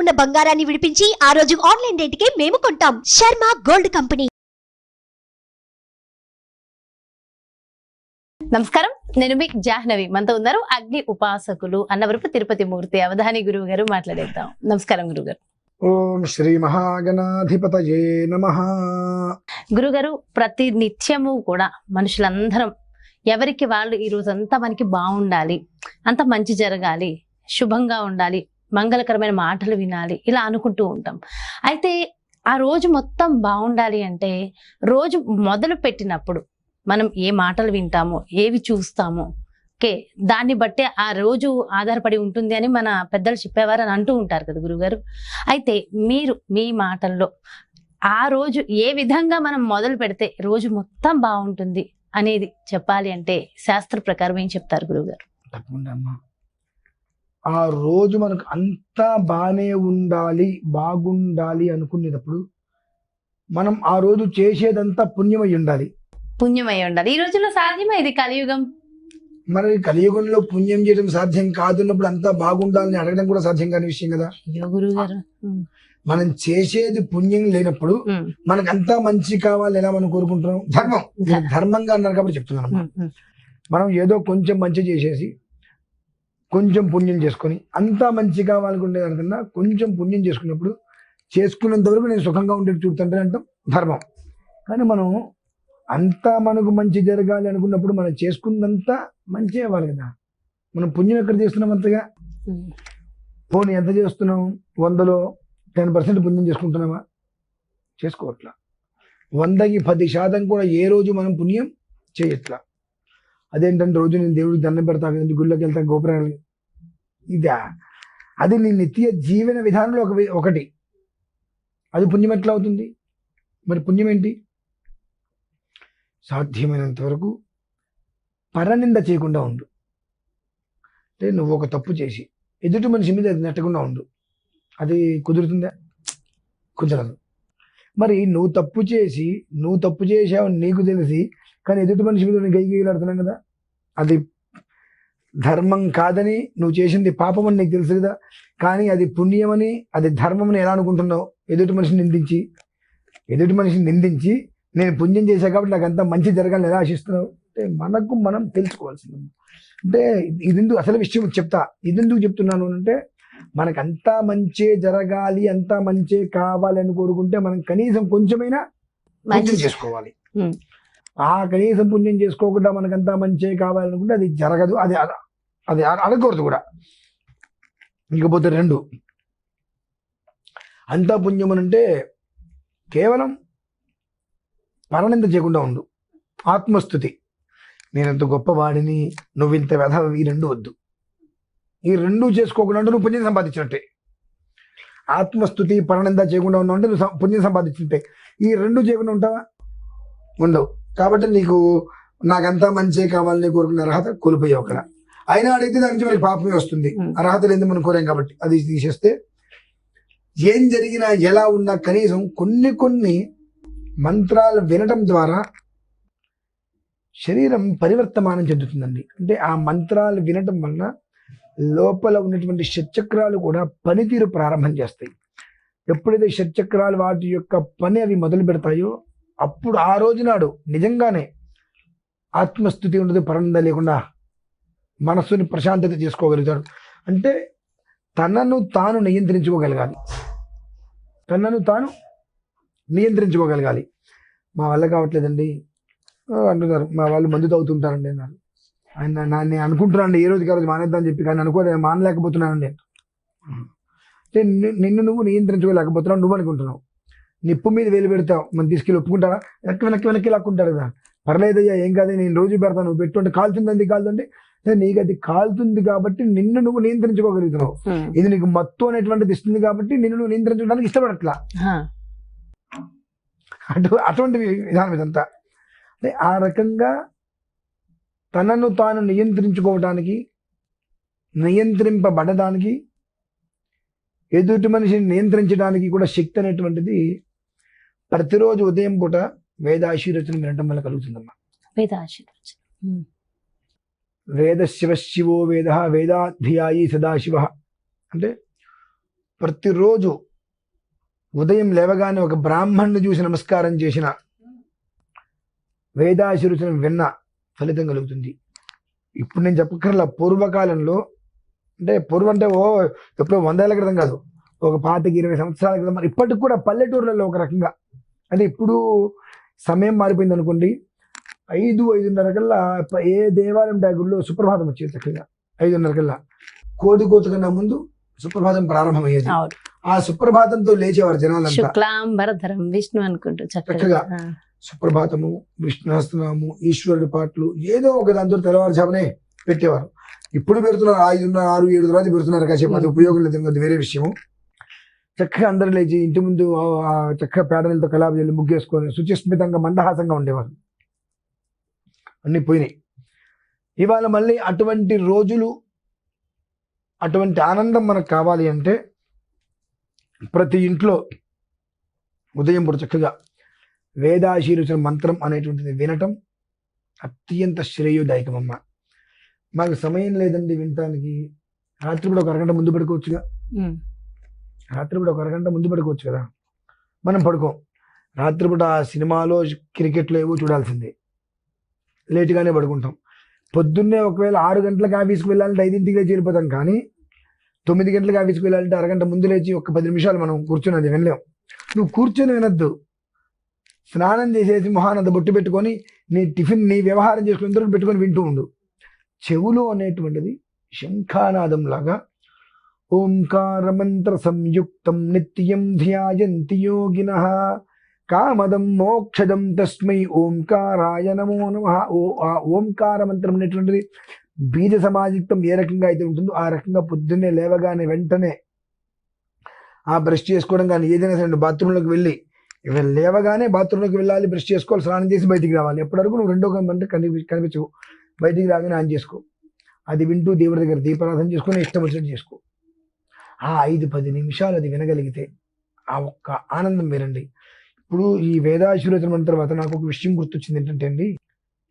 ఉన్న బంగారాన్ని విడిపించి ఆ రోజు ఆన్లైన్ రేటుకే మేము కొంటాం. Sharma gold company. నమస్కారం, నేను మీ జాహ్నవి. మనతో ఉన్నారు అగ్ని ఉపాసకులు అన్నవరపు తిరుపతి మూర్తి అవధాని గురువు గారు. మాట్లాడేద్దాం. నమస్కారం గురుగారు. ఓం శ్రీ మహాగణాధిపతయే నమః. గురుగారు, ప్రతి నిత్యము కూడా మనుషులందరం ఎవరికి వాళ్ళు ఈ రోజంతా మనకి బాగుండాలి, అంత మంచి జరగాలి, శుభంగా ఉండాలి, మంగళకరమైన మాటలు వినాలి, ఇలా అనుకుంటూ ఉంటాం. అయితే ఆ రోజు మొత్తం బాగుండాలి అంటే రోజు మొదలు పెట్టినప్పుడు మనం ఏ మాటలు వింటామో, ఏవి చూస్తామో, దాన్ని బట్టే ఆ రోజు ఆధారపడి ఉంటుంది అని మన పెద్దలు చెప్పేవారు అని అంటూ ఉంటారు కదా గురుగారు. అయితే మీరు మీ మాటల్లో ఆ రోజు ఏ విధంగా మనం మొదలు పెడితే రోజు మొత్తం బాగుంటుంది అనేది చెప్పాలి అంటే శాస్త్ర ప్రకారం ఏం చెప్తారు గురుగారు? తప్పకుండా అమ్మా. ఆ రోజు మనకు అంతా బాగానే ఉండాలి, బాగుండాలి అనుకునేటప్పుడు మనం ఆ రోజు చేసేదంతా పుణ్యమై ఉండాలి. పుణ్యమై ఉండాలి. ఈ రోజుల్లో సాధ్యమే ఇది కలియుగం. మరి కలియుగంలో పుణ్యం చేయడం సాధ్యం కాదున్నప్పుడు అంతా బాగుండాలని అడగడం కూడా సాధ్యం కాని విషయం కదా. అయ్యో గురుగారు, మనం చేసేది పుణ్యం లేనప్పుడు మనకు అంతా మంచి కావాలి ఎలా మనం కోరుకుంటున్నాం? ధర్మంగా అన్నారు కాబట్టి చెప్తున్నాను. మనం ఏదో కొంచెం మంచి చేసేసి కొంచెం పుణ్యం చేసుకొని అంతా మంచి కావాలనుకునే దానికన్నా కొంచెం పుణ్యం చేసుకున్నప్పుడు చేసుకున్నంత వరకు నేను సుఖంగా ఉండేది చూస్తుంటే అంటాం ధర్మం. కానీ మనం అంతా మనకు మంచి జరగాలి అనుకున్నప్పుడు మనం చేసుకున్నంతా మంచి అవ్వాలి కదా. మనం పుణ్యం ఎక్కడ చేస్తున్నాం? అంతగా పోనీ ఎంత చేస్తున్నాం? 100లో 10% పుణ్యం చేసుకుంటున్నామా? చేసుకోవట్లా. 100కి 10% కూడా ఏ రోజు మనం పుణ్యం చేయట్లా. అదేంటంటే రోజు నేను దేవుడికి దండం పెడతా కదండి, గుళ్ళకి వెళ్తా, గోపురాలు, ఇదా? అది నీ నిత్య జీవన విధానంలో ఒకటి. అది పుణ్యం ఎట్లా అవుతుంది? మరి పుణ్యం ఏంటి? సాధ్యమైనంత వరకు పరనింద చేయకుండా ఉండు. అంటే నువ్వు ఒక తప్పు చేసి ఎదుటి మనిషి మీద అది నెట్టకుండా ఉండు. అది కుదురుతుందా? కుదరదు. మరి నువ్వు తప్పు చేసావు నీకు తెలిసి, కానీ ఎదుటి మనిషి మీద గైలాడుతున్నావు కదా, అది ధర్మం కాదని, నువ్వు చేసింది పాపం అని నీకు తెలుసు కదా, కానీ అది పుణ్యమని, అది ధర్మమని ఎలా అనుకుంటున్నావు? ఎదుటి మనిషిని నిందించి నేను పుణ్యం చేశా కాబట్టి నాకు అంతా మంచి జరగాలని ఎలా ఆశిస్తున్నావు? అంటే మనకు మనం తెలుసుకోవాల్సింది. అంటే ఇదెందుకు అసలు విషయం చెప్తా, ఇదెందుకు చెప్తున్నాను అంటే, మనకంతా మంచి జరగాలి, అంతా మంచి కావాలి అని కోరుకుంటే మనం కనీసం కొంచెమైనా పుణ్యం చేసుకోవాలి. ఆ కనీసం పుణ్యం చేసుకోకుండా మనకంతా మంచి కావాలనుకుంటే అది జరగదు, అది అడగకూడదు కూడా. ఇంకపోతే 2, అంతా పుణ్యం అంటే కేవలం పరనింద చేయకుండా ఉండు. ఆత్మస్థుతి, నేనంత గొప్పవాడిని, నువ్వు ఇంత వెధవి, ఈ 2 వద్దు. ఈ 2 చేసుకోకుండా ఉంటే నువ్వు పుణ్యం సంపాదించినట్టే. ఆత్మస్థుతి, పరనింద చేయకుండా ఉన్నావు అంటే నువ్వు పుణ్యం సంపాదించినట్టే. ఈ 2 చేయకుండా ఉంటావా? ఉండవు. కాబట్టి నీకు నాకంతా మంచి కావాలని కోరుకునే అర్హత కోల్పోయావు అక్కడ. అయినా అడిగితే దాని నుంచి మనకి పాపమే వస్తుంది. అర్హత లేదు మనం కోరాం కాబట్టి. అది తీసేస్తే ఏం జరిగినా ఎలా ఉన్నా కనీసం కొన్ని మంత్రాలు వినటం ద్వారా శరీరం పరివర్తమానం చెందుతుందండి. అంటే ఆ మంత్రాలు వినటం వలన లోపల ఉన్నటువంటి షట్చక్రాలు కూడా పనితీరు ప్రారంభం చేస్తాయి. ఎప్పుడైతే షట్చక్రాలు వాటి యొక్క పని అవి మొదలు పెడతాయో అప్పుడు ఆ రోజు నాడు నిజంగానే ఆత్మస్థుతి ఉండదు, పరనింద లేకుండా మనస్సుని ప్రశాంతత చేసుకోగలుగుతాడు. అంటే తనను తాను నియంత్రించుకోగలగాలి. మా వల్ల కావట్లేదండి అంటున్నారు. మా వాళ్ళు మందు తాగుతుంటారండి అన్నారు. నేను అనుకుంటున్నాను ఏ రోజుకి ఆ రోజు మానేద్దామని చెప్పి, కానీ మానలేకపోతున్నానండి. అంటే నిన్ను నువ్వు నియంత్రించుకోలేకపోతున్నావు, నువ్వు అనుకుంటున్నావు. నిప్పు మీద వేలు పెడతావు, మనం తీసుకెళ్ళి ఒప్పుకుంటారా? వెనక్కి లాక్కుంటారు కదా. పర్లేదయ్యా, ఏం కాదు, నేను రోజు పెడతాను, నువ్వు పెట్టుంటే కాలుతుంది. నీకు అది కాలుతుంది కాబట్టి నిన్ను నువ్వు నియంత్రించుకోగలుగుతున్నావు. ఇది నీకు మత్తు అనేటువంటిది ఇస్తుంది కాబట్టి నిన్ను నువ్వు నియంత్రించడానికి ఇష్టపడట్లా. అటువంటి విధానం ఇదంతా. అంటే ఆ రకంగా తనను తాను నియంత్రించుకోవడానికి, నియంత్రింపబడడానికి, ఎదుటి మనిషిని నియంత్రించడానికి కూడా శక్తి అనేటువంటిది ప్రతిరోజు ఉదయం పూట వేదాశీర్వచనం వినటం వల్ల కలుగుతుందమ్మా. వేద శివ శివో వేద వేదాధ్యాయి సదాశివ. అంటే ప్రతిరోజు ఉదయం లేవగానే ఒక బ్రాహ్మణ్ణి చూసి నమస్కారం చేసిన, వేదాశీర్వచనం విన్న ఫలితం కలుగుతుంది. ఇప్పుడు నేను చెప్పక్కర్లా, పూర్వకాలంలో అంటే పూర్వం అంటే ఎప్పుడో 100 ఏళ్ల క్రితం కాదు, ఒక 25-20 సంవత్సరాల క్రితం, మరి ఇప్పటికి కూడా పల్లెటూర్లలో ఒక రకంగా, అంటే ఇప్పుడు సమయం మారిపోయింది అనుకోండి, 5-5:30 కల్లా ఏ దేవాలయం డాగుల్లో సుప్రభాతం వచ్చేది. చక్కగా 5:30 కల్లా కోడి కోత కన్నా ముందు సుప్రభాతం ప్రారంభమయ్యేది. ఆ సుప్రభాతంతో లేచేవారు జనాలంతా. శుక్లాంబరధరం విష్ణు అనుకుంటూ చక్కగా సుప్రభాతము, విష్ణుహస్తనాము, ఈశ్వరుడి పాటలు ఏదో ఒక దాంతో తెల్లవారుజామునే పెట్టేవారు. ఇప్పుడు పెడుతున్నారు 5:30, 6, 7 తర్వాత పెడుతున్నారు. కాసేపు అది ఉపయోగం లేదు, అది వేరే విషయము. చక్కగా అందరూ లేచి ఇంటి ముందు చక్కగా పేడలతో కలాపి వెళ్ళి ముగ్గేసుకొని శుచిస్మితంగా మందహాసంగా ఉండేవారు. అన్నీ పోయినాయి. ఇవాళ మళ్ళీ అటువంటి రోజులు, అటువంటి ఆనందం మనకు కావాలి అంటే ప్రతి ఇంట్లో ఉదయం పూట చక్కగా వేదాశీర్వచన మంత్రం అనేటువంటిది వినటం అత్యంత శ్రేయోదాయకమమ్మ. మాకు సమయం లేదండి వినటానికి, రాత్రి కూడా ఒక అరగంట ముందు పడుకోవచ్చుగా. రాత్రిపూట ఒక అరగంట ముందు పడుకోవచ్చు కదా. మనం పడుకోం. రాత్రిపూట ఆ సినిమాలో, క్రికెట్లో ఏవో చూడాల్సిందే, లేటుగానే పడుకుంటాం. పొద్దున్నే ఒకవేళ 6 గంటలకు ఆఫీస్కి వెళ్ళాలంటే 5ంటికి లేచి వెళ్ళిపోతాం, కానీ 9 గంటలకు ఆఫీస్కి వెళ్ళాలంటే అరగంట ముందు లేచి ఒక 10 నిమిషాలు మనం కూర్చొని అది వినలేం. నువ్వు కూర్చొని వినొద్దు, స్నానం చేసేసి మొహానంద బొట్టు పెట్టుకొని నీ టిఫిన్, నీ వ్యవహారం చేసుకుని పెట్టుకొని వింటూ ఉండు. చెవులు అనేటువంటిది శంఖానాదం లాగా ఓంకార మంత్ర సంయుక్తం నిత్యం ధ్యాయంతి యోగినః కామదం మోక్షదం తస్మై ఓంకారాయ నమో నమః. ఆ ఓంకార మంత్రం అనేటువంటిది బీజ సమాయుక్తం ఏ రకంగా అయితే ఉంటుందో ఆ రకంగా పొద్దున్నే లేవగానే వెంటనే ఆ బ్రష్ చేసుకోవడం కానీ ఏదైనా సరే బాత్రూంలోకి వెళ్ళి లేవగానే బాత్రూంలోకి వెళ్ళాలి, బ్రష్ చేసుకోవాలి, స్నానం చేసి బయటికి రావాలి. ఎప్పటివరకు నువ్వు 2 గంట కనిపించవు, బయటికి రాగానే ఆన్ చేసుకో. అది వింటూ దేవుడి దగ్గర దీపారాధన చేసుకుని ఇష్టం వచ్చినట్టు చేసుకో. ఆ 5-10 నిమిషాలు అది వినగలిగితే ఆ ఒక్క ఆనందం వేరండి. ఇప్పుడు ఈ వేదాశీర్వచనం తర్వాత నాకు ఒక విషయం గుర్తొచ్చింది. ఏంటంటే అండి,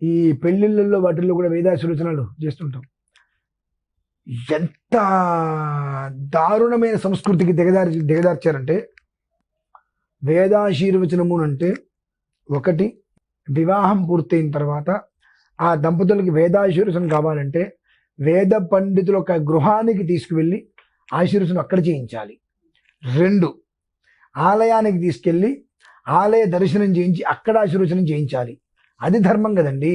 ఈ పెళ్లిళ్ళల్లో వాటిల్లో కూడా వేదాశీర్వచనాలు చేస్తుంటాం. ఎంత దారుణమైన సంస్కృతికి దిగదార్చారంటే, వేదాశీర్వచనము అంటే ఒకటి, వివాహం పూర్తయిన తర్వాత ఆ దంపతులకి వేదాశీర్వచనం కావాలంటే వేద పండితుల ఒక గృహానికి తీసుకువెళ్ళి ఆశీర్వచనం అక్కడ చేయించాలి. 2, ఆలయానికి తీసుకెళ్ళి ఆలయ దర్శనం చేయించి అక్కడ ఆశీర్వచనం చేయించాలి. అది ధర్మం కదండి.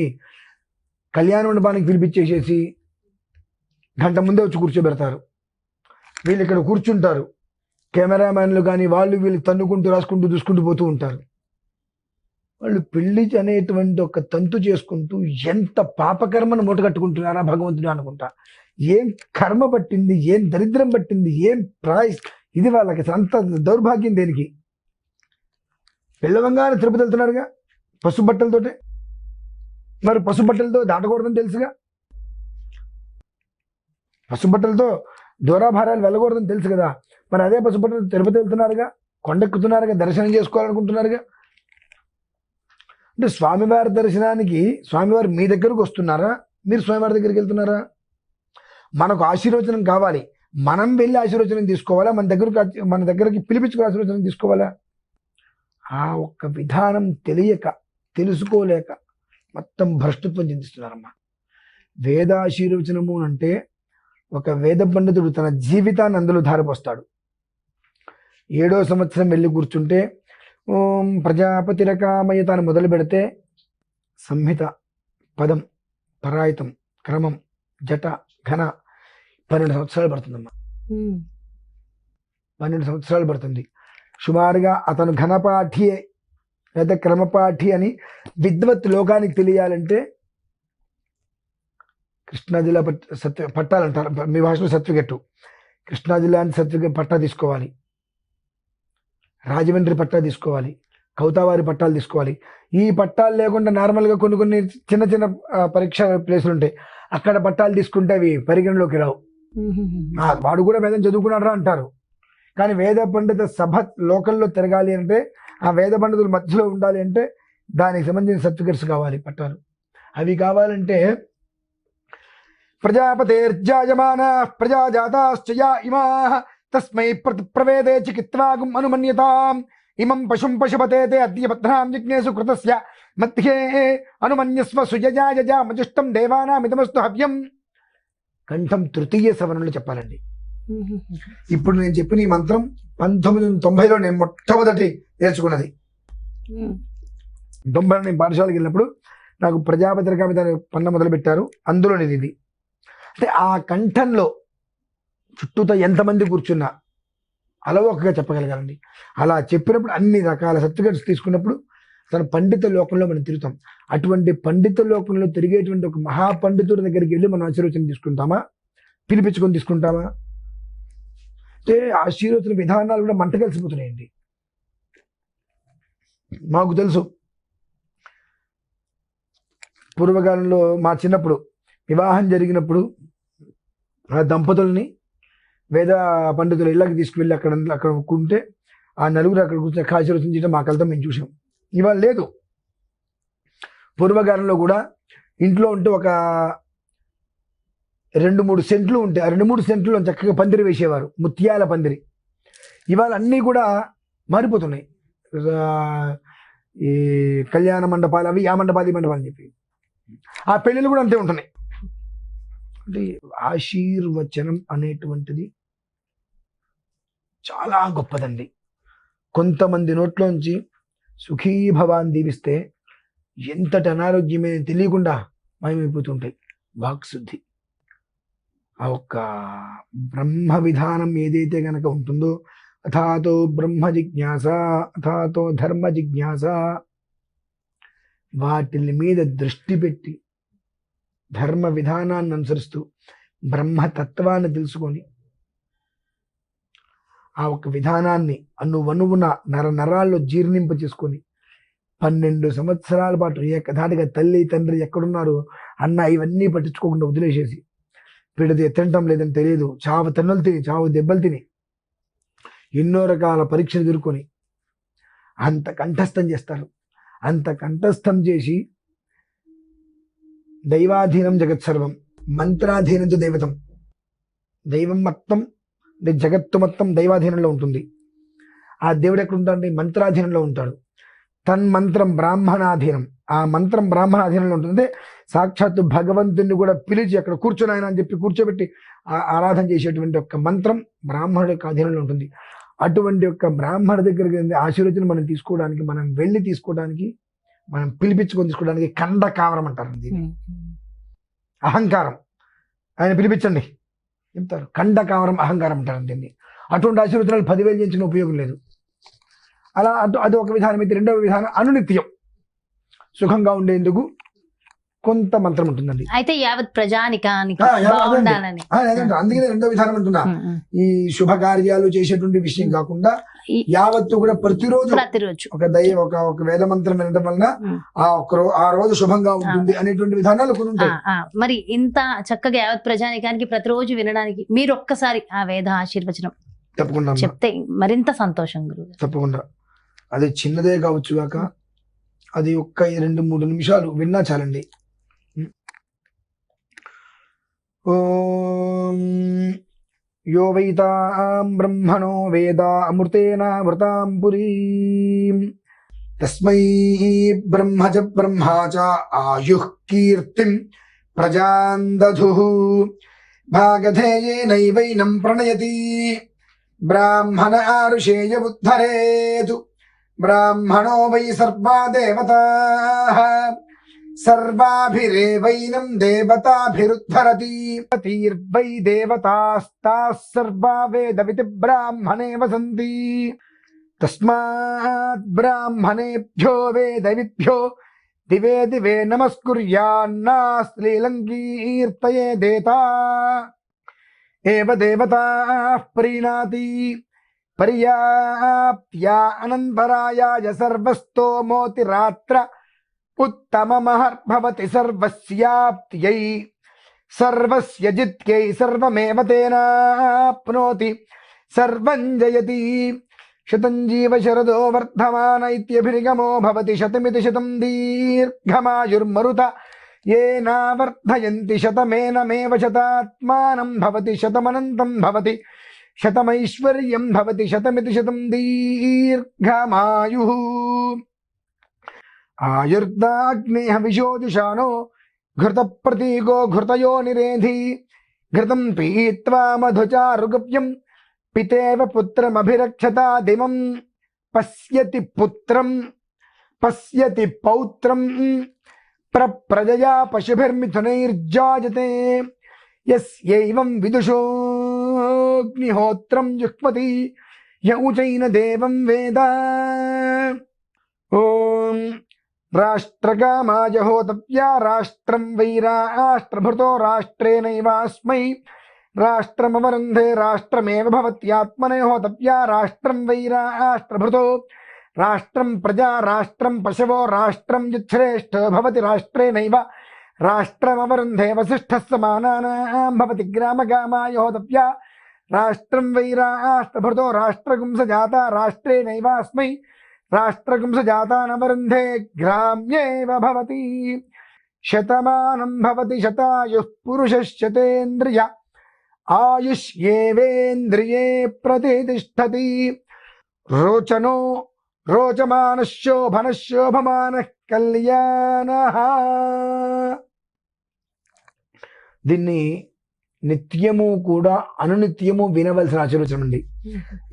కళ్యాణ మండపానికి పిలిపించేసేసి గంట ముందే వచ్చి కూర్చోబెడతారు. వీళ్ళు ఇక్కడ కూర్చుంటారు, కెమెరామ్యాన్లు కానీ వాళ్ళు వీళ్ళు తన్నుకుంటూ రాసుకుంటూ చూసుకుంటూ పోతూ ఉంటారు. వాళ్ళు పెళ్లి అనేటువంటి ఒక తంతు చేసుకుంటూ ఎంత పాపకర్మను మూటగట్టుకుంటున్నారా భగవంతుడు అనుకుంటా. ఏం కర్మ పట్టింది, ఏం దరిద్రం పట్టింది, ఏం ఇది వాళ్ళకి అంత దౌర్భాగ్యం దేనికి? పిల్లవంగానే తిరుపతి వెళ్తున్నారుగా పసుబట్టలతోటే, మరి పసుబట్టలతో దాటకూడదని తెలుసుగా, పసుబట్టలతో దూరాభారాలు వెళ్ళకూడదని తెలుసు కదా. మరి అదే పసుబట్టలు తిరుపతి వెళ్తున్నారుగా, కొండెక్కుతున్నారుగా, దర్శనం చేసుకోవాలనుకుంటున్నారుగా. అంటే స్వామివారి దర్శనానికి స్వామివారు మీ దగ్గరకు వస్తున్నారా, మీరు స్వామివారి దగ్గరికి వెళ్తున్నారా? మనకు ఆశీర్వచనం కావాలి, మనం వెళ్ళి ఆశీర్వచనం తీసుకోవాలా, మన దగ్గరికి పిలిపించుకుని ఆశీర్వచనం తీసుకోవాలా? ఆ ఒక్క విధానం తెలియక, తెలుసుకోలేక మొత్తం భ్రష్టత్వం చెందిస్తున్నారమ్మా. వేదాశీర్వచనము అంటే ఒక వేద పండితుడు తన జీవితాన్ని అందులో ధారపోస్తాడు. 7వ సంవత్సరం వెళ్ళి కూర్చుంటే ఓం ప్రజాపతి రకామయత అని మొదలు పెడితే సంహిత, పదం, పరాయితం, క్రమం, జట, ఘన 12 సంవత్సరాలు పడుతుందమ్మా. 12 సంవత్సరాలు పడుతుంది. సుమారుగా అతను ఘనపాఠి లేదా క్రమపాఠి అని విద్వత్ లోకానికి తెలియాలంటే కృష్ణా జిల్లా పట్టాలంటారు, మీ భాషలో సర్టిఫికెట్, కృష్ణా జిల్లా అని సర్టిఫికెట్ పట్టా తీసుకోవాలి, రాజమండ్రి పట్టా తీసుకోవాలి, కౌతావారి పట్టాలు తీసుకోవాలి. ఈ పట్టాలు లేకుండా నార్మల్గా కొన్ని చిన్న చిన్న పరీక్ష ప్లేసులు ఉంటాయి, అక్కడ పట్టాలు తీసుకుంటే అవి పరిగణలోకి రావు. వాడు కూడా వేదం చదువుకున్నారా అంటారు, కానీ వేద పండిత సభ లోకల్లో తిరగాలి అంటే, ఆ వేద పండితుల మధ్యలో ఉండాలి అంటే దానికి సంబంధించిన సర్టిఫికెట్స్ కావాలి, పట్టాలు. అవి కావాలంటే ప్రజాపతేర్జాయమాన ప్రజాజాతాశ్చ యా ఇమాః తస్మై ప్రవేదే చికిత్వాగుం అనుమన్యతాం ఇమం పశుం పశుపతే తే అద్య భద్రాం జిజ్ఞేసు కృతస్య మధ్యే అనుమన్యస్వ సుజజాజజామజుష్టం దేవానామిదమస్తు హవ్యం. కంఠం తృతీయ శ్రవణంలో చెప్పాలండి. ఇప్పుడు నేను చెప్పిన ఈ మంత్రం 1990లో నేను మొట్టమొదటి నేర్చుకున్నది. 90లో నేను పాఠశాలకు వెళ్ళినప్పుడు నాకు ప్రజాపత్రిక మీద పన్న మొదలు పెట్టారు, అందులోనిది ఇది. అంటే ఆ కంఠంలో చుట్టూతో ఎంతమంది కూర్చున్నా అలవోకగా చెప్పగలగాలండి. అలా చెప్పినప్పుడు అన్ని రకాల సర్టిఫికెట్స్ తీసుకున్నప్పుడు తన పండిత లోకంలో మనం తిరుగుతాం. అటువంటి పండిత లోకంలో తిరిగేటువంటి ఒక మహాపండితుడి దగ్గరికి వెళ్ళి మనం ఆశీర్వచనం తీసుకుంటామా, పిలిపించుకొని తీసుకుంటామా? అంటే ఆశీర్వచన విధానాలు కూడా మంట కలిసిపోతున్నాయండి. మాకు తెలుసు, పూర్వకాలంలో మా చిన్నప్పుడు వివాహం జరిగినప్పుడు ఆ దంపతుల్ని వేద పండితుల ఇళ్ళకి తీసుకువెళ్ళి అక్కడ కుంటే ఆ నలుగురు అక్కడ కూర్చొని ఆశీర్వచనం చేయడం మా కళ్ళతో మేము చూసాం. ఇవాళ లేదు. పూర్వకాలంలో కూడా ఇంట్లో ఉంటే ఒక 2-3 సెంట్లు ఉంటే ఆ 2-3 సెంట్లు చక్కగా పందిరి వేసేవారు, ముత్యాల పందిరి. ఇవాళ అన్నీ కూడా మారిపోతున్నాయి. ఈ కళ్యాణ మండపాలు అవి, ఆ మండపాలు ఈ మండపాలు అని చెప్పి ఆ పెళ్ళిళ్ళు కూడా అంతే ఉంటున్నాయి. అంటే ఆశీర్వచనం అనేటువంటిది చాలా గొప్పదండి. కొంతమంది నోట్లోంచి సుఖీభవాన్ని దీవిస్తే ఎంతటి అనారోగ్యమే తెలియకుండా మాయమైపోతుంటాయి. వాక్శుద్ధి, ఆ ఒక్క బ్రహ్మ విధానం ఏదైతే గనక ఉంటుందో, అథాతో బ్రహ్మ జిజ్ఞాస, అథాతో ధర్మ జిజ్ఞాస, వాటి మీద దృష్టి పెట్టి ధర్మ విధానాన్ని అనుసరిస్తూ బ్రహ్మతత్వాన్ని తెలుసుకొని ఆ ఒక్క విధానాన్ని అణువణువున నరాల్లో జీర్ణింప చేసుకొని 12 సంవత్సరాల పాటు ఏకధాటిగా తల్లి తండ్రి ఎక్కడున్నారు అన్న ఇవన్నీ పట్టించుకోకుండా వదిలేసేసి పిడది తినటం లేదని తెలియదు, చావు తన్నులు తిని, చావు దెబ్బలు తిని, ఎన్నో రకాల పరీక్షలు ఎదుర్కొని అంత కంఠస్థం చేస్తారు. అంత కంఠస్థం చేసి దైవాధీనం జగత్సర్వం, మంత్రాధీనంతో దైవతం. దైవం మొత్తం, జగత్తు మొత్తం దైవాధీనంలో ఉంటుంది. ఆ దేవుడు ఎక్కడ ఉంటాడంటే మంత్రాధీనంలో ఉంటాడు. తన్మంత్రం బ్రాహ్మణాధీనం, ఆ మంత్రం బ్రాహ్మణాధీనంలో ఉంటుంది. అంటే సాక్షాత్తు భగవంతుని కూడా పిలిచి అక్కడ కూర్చొని ఆయన అని చెప్పి కూర్చోబెట్టి ఆరాధన చేసేటువంటి ఒక మంత్రం బ్రాహ్మణుడి యొక్క అధీనంలో ఉంటుంది. అటువంటి యొక్క బ్రాహ్మణ దగ్గరికి ఆశీర్వచనం మనం తీసుకోవడానికి, మనం వెళ్ళి తీసుకోవడానికి, మనం పిలిపించుకొని తీసుకోవడానికి ఖండకావరం అంటారు. దీన్ని అహంకారం. ఆయన పిలిపించండి చెప్తారు, ఖండకావరం అహంకారం అంటారు దీన్ని. అటువంటి ఆశీర్వచనాలు 10,000 చేయించిన ఉపయోగం లేదు. అలా అది ఒక విధానం అయితే, రెండవ విధానం అనునిత్యం సుఖంగా ఉండేందుకు కొంత మంత్రం ఉంటుందండి. అయితే యావత్ ప్రజానికానికి బాగుండాలని, అందుకనే రెండో విధానం అంటున్నా. ఈ శుభకార్యాలు చేసేటువంటి విషయం కాకుండా యావత్తు కూడా ప్రతిరోజు ఒక వేద మంత్రం వినడం వలన ఆ రోజు శుభంగా ఉంటుంది అనేటువంటి విధానాలు కొన్ని ఉంటాయి. మరి ఇంత చక్కగా యావత్ ప్రజానికానికి ప్రతిరోజు వినడానికి మీరు ఒక్కసారి ఆ వేద ఆశీర్వచనం తప్పకుండా చెప్తే మరింత సంతోషం గురువు. తప్పకుండా. అది చిన్నదే కావచ్చు కాక అది ఒక్క 2-3 నిమిషాలు విన్నా చాలండి. ఓం యో వైతాం బ్రహ్మణో వేద అమృతేన వృతాం పురీం తస్మై బ్రహ్మ చ బ్రహ్మా చ ఆయుః కీర్తిం ప్రజాన్ దధుః భాగధేయేనైవైనం ప్రణయతి బ్రాహ్మణ ఆరుషేయ ఉద్ధరేతు బ్రాహ్మణో వై సర్వా దేవతాః సర్వాభిరేవైనం దేవతాభిరుద్ధరతి తీర్వై దేవతాస్తాః సర్వా వేదవితి బ్రాహ్మణే వసంతి తస్మాత్ బ్రాహ్మణేభ్యో వేదవిభ్యో దివే దివే నమస్కుర్యాన్నాస్త్రీలం కీర్తయేదేతా ఏవ దేవతాః ప్రీణాతి పర్యాప్త్యా అనంతరాయాయ సర్వస్తోమోతిరాత్ర ఉత్తమమహర్భవతి సర్వస్యాప్త్యై సర్వస్య జిత్యై సర్వమేవ తేనాప్నోతి సర్వం జయతి శతం జీవ శరదో వర్ధమాన ఇత్యభిర్గమో భవతి శతమితి శతం దీర్ఘమాయుర్మరుత ఏనావర్ధయంతి శతమేనమేవ శతాత్మానం భవతి శతమనంతం భవతి శతమైశ్వర్యం భవతి శతమితి శతం దీర్ఘమాయు ఆయుర్దాగ్నేహ విశోజుషానో ఘృత ప్రతీకో ఘృతయో నిరేధి ఘృతం పీత్వా మధుచారుగప్యం పితేవ పుత్రమభిరక్షత దిమం పశ్యతి పుత్రం పశ్యతి పౌత్రం ప్రజయా పశుభిర్మిథునైర్జాయతే యస్యైవం విదుషోగ్నిహోత్రం జుహ్వతి యౌచైన దేవం వేద. ఓం రాష్ట్రకామాయ హోతవ్యా రాష్ట్రం వై రాష్ట్రభృతో రాష్ట్రేణైవాస్మై రాష్ట్రమవరుంధే రాష్ట్రమేవ భవత్యాత్మనే హోతవ్యా రాష్ట్రం వై రాష్ట్రభృతో రాష్ట్రం ప్రజా రాష్ట్రం పశవో రాష్ట్రం యుశ్రేష్ఠో భవతి రాష్ట్రేణైవ రాష్ట్రమవరుంధే వసిష్ఠः సమానానాం భవతి గ్రామగామాయ హోతవ్యా రాష్ట్రం వై రాష్ట్రభృతో రాష్ట్రగుంసజాత రాష్ట్రేణైవాస్మై రాష్ట్రగుంసజాతానవరుంధే గ్రామ్యేవ భవతి. శతమానం భవతి శతాయుః పురుషశ్చతేంద్రియ ఆయుష్యేవేంద్రియే ప్రతితిష్ఠతి. రోచనో రోచమానశోభనశోభమానః కళ్యాణః. దీన్ని నిత్యము కూడా అనునిత్యము వినవలసిన ఆశీర్వచనం అండి.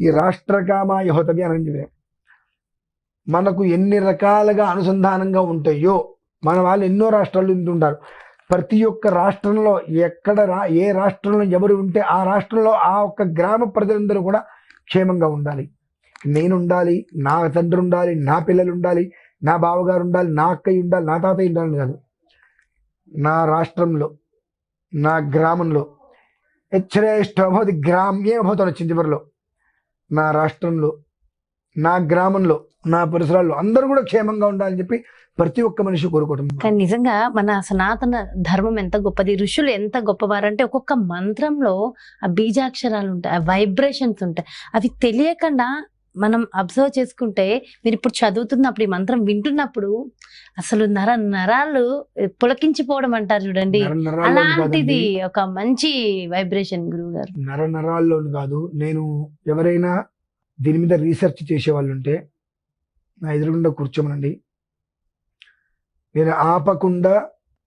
ఈ రాష్ట్రకామాయ హోతవ్య అని మనకు ఎన్ని రకాలుగా అనుసంధానంగా ఉంటాయో మన వాళ్ళు ఎన్నో రాష్ట్రాలు ఉంటుంటారు. ప్రతి ఒక్క రాష్ట్రంలో ఎక్కడ ఏ రాష్ట్రంలో ఎవరు ఉంటే ఆ రాష్ట్రంలో ఆ ఒక్క గ్రామ ప్రజలందరూ కూడా క్షేమంగా ఉండాలి. నేను ఉండాలి, నా తండ్రి ఉండాలి, నా పిల్లలు ఉండాలి, నా బావగారు ఉండాలి, నా అక్కయ్య ఉండాలి, నా తాతయ్య ఉండాలని కాదు. నా రాష్ట్రంలో నా గ్రామంలో యశ్రేష్ఠభవతి గ్రామ్యే భవతి వచ్చింది చివరిలో. నా రాష్ట్రంలో నా గ్రామంలో నా పరిసరాల్లో అందరూ కూడా క్షేమంగా ఉండాలని చెప్పి ప్రతి ఒక్క మనిషి కోరుకోవడం. కానీ నిజంగా మన సనాతన ధర్మం ఎంత గొప్పది, ఋషులు ఎంత గొప్పవారంటే ఒక్కొక్క మంత్రంలో ఆ బీజాక్షరాలు ఉంటాయి, ఆ వైబ్రేషన్స్ ఉంటాయి. అవి తెలియకుండా మనం అబ్జర్వ్ చేసుకుంటే, మీరు ఇప్పుడు చదువుతున్నప్పుడు ఈ మంత్రం వింటున్నప్పుడు అసలు నరాలు పులకించిపోవడం అంటారు చూడండి, అలాంటిది ఒక మంచి వైబ్రేషన్ గురువు గారు. నరాల్లో కాదు, నేను ఎవరైనా దీని మీద రీసెర్చ్ చేసే వాళ్ళు ఉంటే నా ఎదురుగుండా కూర్చోమనండి. నేను ఆపకుండా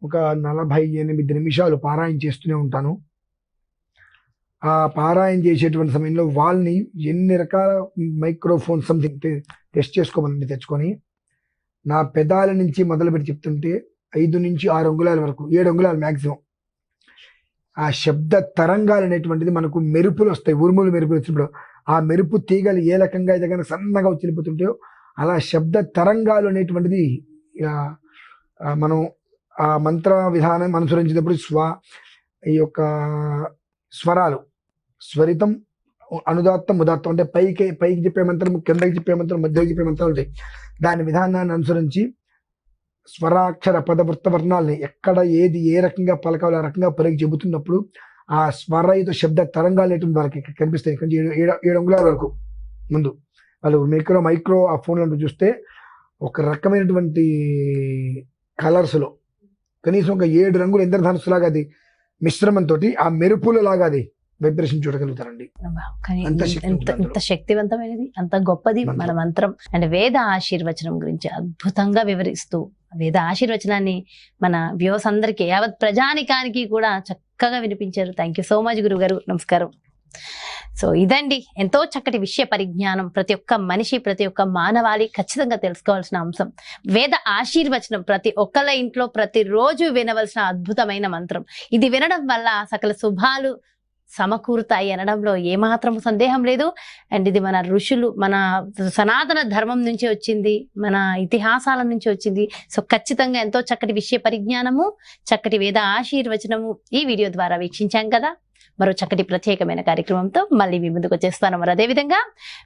ఒక 48 నిమిషాలు పారాయణ చేస్తూనే ఉంటాను. ఆ పారాయణ చేసేటువంటి సమయంలో వాళ్ళని ఎన్ని రకాల మైక్రోఫోన్ సంథింగ్ టెస్ట్ చేసుకోమని తెచ్చుకొని నా పెదాల నుంచి మొదలుపెట్టి చెప్తుంటే 5 నుంచి 6 అంగుళాల వరకు, 7 అంగుళాలు మ్యాక్సిమం ఆ శబ్ద తరంగాలు అనేటువంటిది మనకు మెరుపులు వస్తాయి. ఉరుములు మెరుపులు వచ్చినప్పుడు ఆ మెరుపు తీగలు ఏ రకంగా అయితే కనుక సన్నగా వచ్చి వెళ్ళిపోతుంటాయో అలా శబ్ద తరంగాలు అనేటువంటిది మనం ఆ మంత్ర విధానం అనుసరించినప్పుడు ఈ యొక్క స్వరాలు స్వరితం అనుదాత్తం ఉదాత్తం అంటే పైకి చెప్పే మంత్రం, కిందకి చెప్పే మంత్రం, మధ్యకి చెప్పే మంత్రాలు ఉంటాయి. దాని విధానాన్ని అనుసరించి స్వరాక్షర పదవృత్త వర్ణాలని ఎక్కడ ఏది ఏ రకంగా పలకాలో ఆ రకంగా పలికి చెబుతున్నప్పుడు ఆ స్వరయుత శబ్ద తరంగాలు అనేటువంటి వాళ్ళకి కనిపిస్తాయి. 7 అంగుళాల వరకు ముందు వాళ్ళు మైక్రో ఆ ఫోన్లో చూస్తే ఒక రకమైనటువంటి కలర్స్లో కనీసం ఒక 7 రంగులు ఇంద్రధనుస్సు లాగా అది మిశ్రమంతో ఆ మెరుపుల లాగా అది వైబ్రేషన్ చూడగలుగుతారండి. ఎంత శక్తివంతమైనది, అంత గొప్పది మన మంత్రం. అండ్ వేద ఆశీర్వచనం గురించి అద్భుతంగా వివరిస్తూ వేద ఆశీర్వచనాన్ని మన వ్యూవర్స్ అందరికీ, యావత్ ప్రజానికానికి కూడా చక్కగా వినిపించారు. థ్యాంక్ యూ సో మచ్ గురువు గారు. నమస్కారం. సో ఇదండి ఎంతో చక్కటి విషయ పరిజ్ఞానం, ప్రతి ఒక్క మనిషి ప్రతి ఒక్క మానవాళి ఖచ్చితంగా తెలుసుకోవాల్సిన అంశం. వేద ఆశీర్వచనం ప్రతి ఒక్కళ్ళ ఇంట్లో ప్రతిరోజు వినవలసిన అద్భుతమైన మంత్రం. ఇది వినడం వల్ల సకల శుభాలు సమకూరుతాయి అనడంలో ఏమాత్రం సందేహం లేదు. అండ్ ఇది మన ఋషులు, మన సనాతన ధర్మం నుంచి వచ్చింది, మన ఇతిహాసాల నుంచి వచ్చింది. సో ఖచ్చితంగా ఎంతో చక్కటి విషయ పరిజ్ఞానము, చక్కటి వేద ఆశీర్వచనము ఈ వీడియో ద్వారా వీక్షించాం కదా. మరో చక్కటి ప్రత్యేకమైన కార్యక్రమంతో మళ్ళీ మీ ముందుకు వచ్చేస్తాను. మరి అదేవిధంగా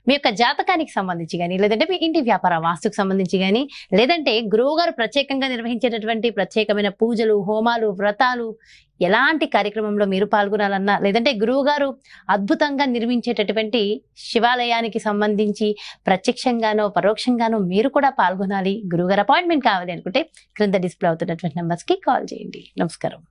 మీ యొక్క జాతకానికి సంబంధించి కానీ, లేదంటే మీ ఇంటి వ్యాపార వాస్తుకు సంబంధించి కానీ, లేదంటే గురువు గారు ప్రత్యేకంగా నిర్వహించేటటువంటి ప్రత్యేకమైన పూజలు, హోమాలు, వ్రతాలు, ఎలాంటి కార్యక్రమంలో మీరు పాల్గొనాలన్నా, లేదంటే గురువు గారు అద్భుతంగా నిర్మించేటటువంటి శివాలయానికి సంబంధించి ప్రత్యక్షంగానో పరోక్షంగానో మీరు కూడా పాల్గొనాలి, గురువు గారు అపాయింట్మెంట్ కావాలి అనుకుంటే క్రింద డిస్ప్లే అవుతున్నటువంటి నెంబర్స్కి కాల్ చేయండి. నమస్కారం.